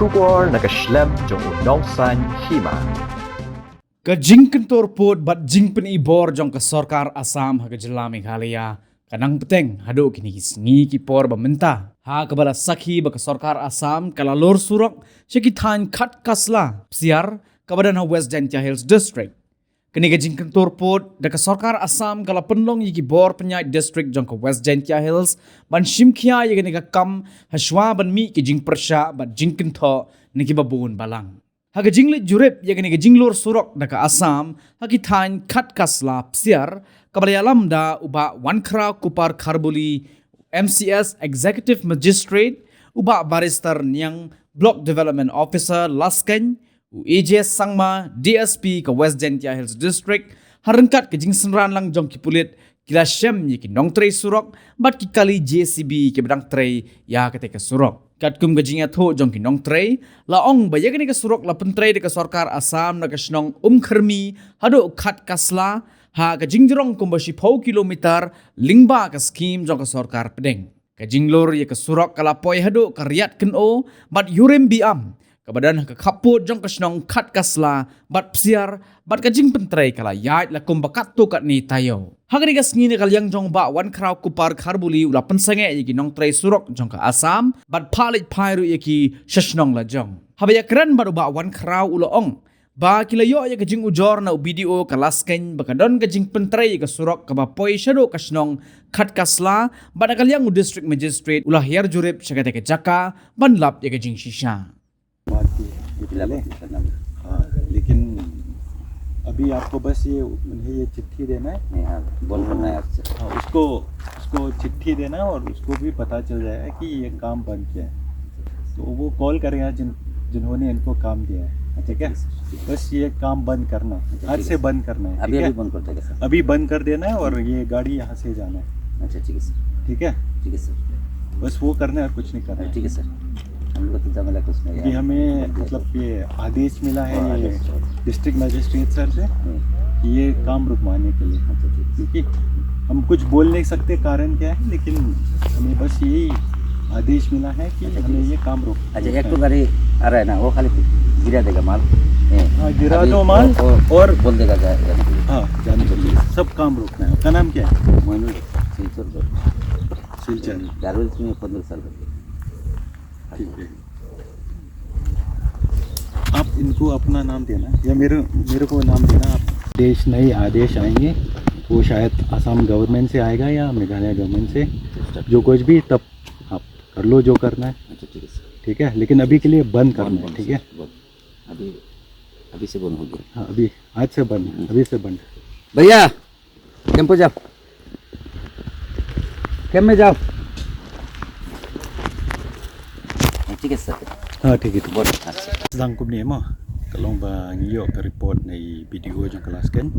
Shubor nakaslem jong unongsan hima. Kajing kentor pot bat jing pen ibor jong ke Sarkar Assam ha kejela Meghalaya kanang peteng hado kini sngi ki por bamenta ha kabala sakhi ba ke Sarkar Assam kala lor surok sekithan khat kasla siar kabadan ha West Jantia Hills District kini kajing kentor pot da ke Sarkar Assam kala penlong yi ki bor penyai district jong ke West Jantia Hills ban shimkhia ye kini ka kam hashwa ban mi ki jing persha bat jing kentho ni ki babun balang Haga jinglit jurip ya gani jinglor surok daka Assam hagi thain khat kasla psiar kabalayalam da uba wankra kupar kharbuli MCS Executive Magistrate uba barrister nyang Block Development Officer Lasken AJS Sangma DSP ke West Jantia Hills District harengkat ke jing senran lang jong ki pulit kila syam ye ki nong trei surok bat ki kali JCB ke bedang trei ya ketika surok kat kum gajinga tho jong ki nong trei la ong ba yagani ka surok la pentrei de ka Sarkar Assam na ka snong khermi hado khat kasla ha ka jingjrong kum ba shi phau kilometer lingba ka scheme jong ka Sarkar pedeng ka jinglor ye ka surok kala poi hado ka riat ken o bat yurem biam kabadan ka khaput jong ka snong khat kasla bat psiar bat ka jing pentrei kala yait la kum bakat to kat ni tayo hagani ka sngi ne kal yang jong ba wan krau kupar kharbuli ula pensange ye ki nong trei surok jong ka Assam bat phalit phairu ye ki shashnong la jong habaya kran baru ba wan krau ula ong ba kilayo ye ka jing ujor na video ka lasken ba ka don ka jing pentrei ka surok ka ba poi shado ka snong khat kasla ba kal yang district magistrate ula her jurip shagate ka jaka ban lap ye ka jing shisha हाँ, लेकिन अभी आपको बस ये उन्हें ये चिट्ठी देना है नहीं हाँ बोल करना है आपसे हाँ, उसको चिट्ठी देना है और उसको भी पता चल जाएगा कि ये काम बंद किया है तो वो कॉल करेगा जिन्होंने इनको काम दिया है ठीक है बस ये काम बंद करना आज से बंद करना है अभी अभी बंद कर देगा सर अभी बंद कर देना है और ये गाड़ी यहाँ से जाना है अच्छा ठीक है सर ठीक है ठीक है सर बस वो करना है और कुछ नहीं करना है ठीक है सर हम लोग तो जमेला कुछ नहीं कि हमें मतलब ये आदेश मिला है ये डिस्ट्रिक्ट मजिस्ट्रेट सर से कि ये काम रुकवाने के लिए क्योंकि हम कुछ बोल नहीं सकते कारण क्या है लेकिन हमें बस यही आदेश मिला है कि हमें ये काम रोक अच्छा एक तो गाड़ी आ रहा है ना वो खाली गिरा देगा माल हाँ गिरा दो माल और बोल देगा जाने के लिए हाँ जाने के लिए सब काम रोकना है उसका नाम क्या है मोइनुल सिलचर गारुल में 15 साल का ठीक है आप इनको अपना नाम देना या मेरे को नाम देना आप देश नए आदेश आएंगे वो शायद असम गवर्नमेंट से आएगा या मेघालय गवर्नमेंट से जो कुछ भी तब आप कर लो जो करना है अच्छा ठीक है सर ठीक है लेकिन अभी के लिए बंद करना है ठीक है अभी अभी से बंद हो गया हाँ अभी आज से बंद अभी से बंद भैया टेम्पो जाओ कैब में जाओ ठीक है सर हाँ ठीक है बोल sedang kum ni mo kalong ba ngiyo ka report na video jang kelas kan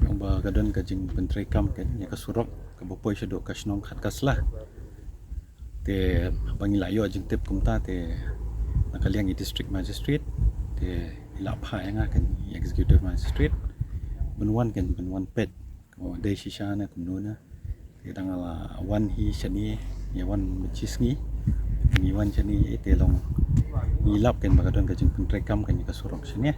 yang ba gadon ka jing pentrai kam kan ya ka surok ka bopoy siya do ka snong khat kasla te bangilayo jing tip kum ta te nakaliang i district magistrate te ila pha nga kan executive magistrate benwan pet ko dai shisha na kum no na te dangala wan hi shani ya wan chisngi ni wan chani te long ilap kan bagadon ka jing pentrai kam kan ka surok sini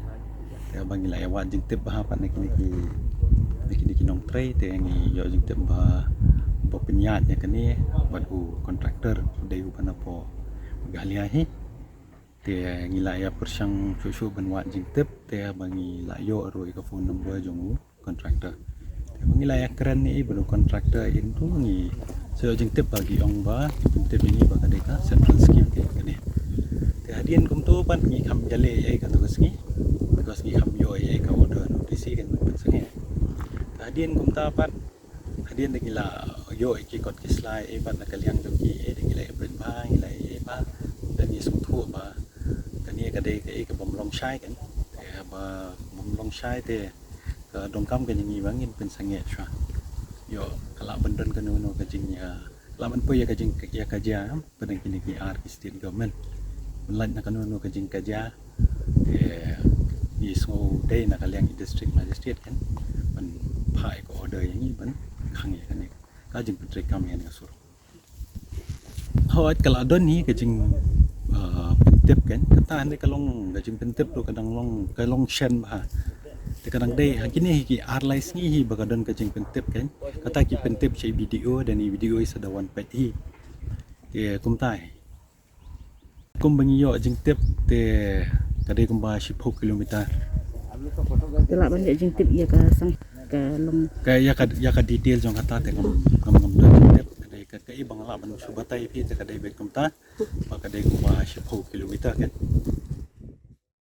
te bangila ya wa jing tip ba pa niki nong trai te ngi yo jing tip ba penyat ya kan ni buat kontraktor dai u pana po galia hi te ngila ya persang susu benwa jing tip te bangila yo ro ka phone number jong kontraktor te bangila ya keren ni baru kontraktor itu ngi so jing tip bagi ong ba jing tip ini ba ka central scheme ke kan ni hadian kum tu pan ngi kham jale ai ka tu ngi because ngi kham yo ai ka order notice kan mun sange hadian kum ta pan hadian de gila yo ai ki kot ki slide ai ban ka liang tu ki ai de gila ben ba ngi lai ai ba dan ni sung thu ba kan ni ka de ka ai ka bom long shai kan ba bom long shai te ka dong kam kan ngi ba ngin pen sange chwa yo kala bendan kan no ka jing ya laman po ya ka jing ya ka ja pen kini ki ar ki state government lan na kanu no ka jing ka ja ni so day na kaliang district magistrate kan man phai ko order yang ni ban khang ya kan ka jing pentrai kam ya na sur hot kala don ni ka jing pentip kan kata anda kalong gajing pentip lo kadang long kalong shen bah te kadang dei hakini ki arlais ni hi bagadon gajing pentip kan kata ki pentip cai video dan i video is ada one pet hi te kumtai kum bangiyo jing tip te kadai kumba 16 kilometer Telak balik jeng tip ia ke sang ke long kaya ka detail jong kata te ngam do tip kadai ka ibang la ban subatai pi te kadai bet kumta ba kadai kumba 16 kilometer kan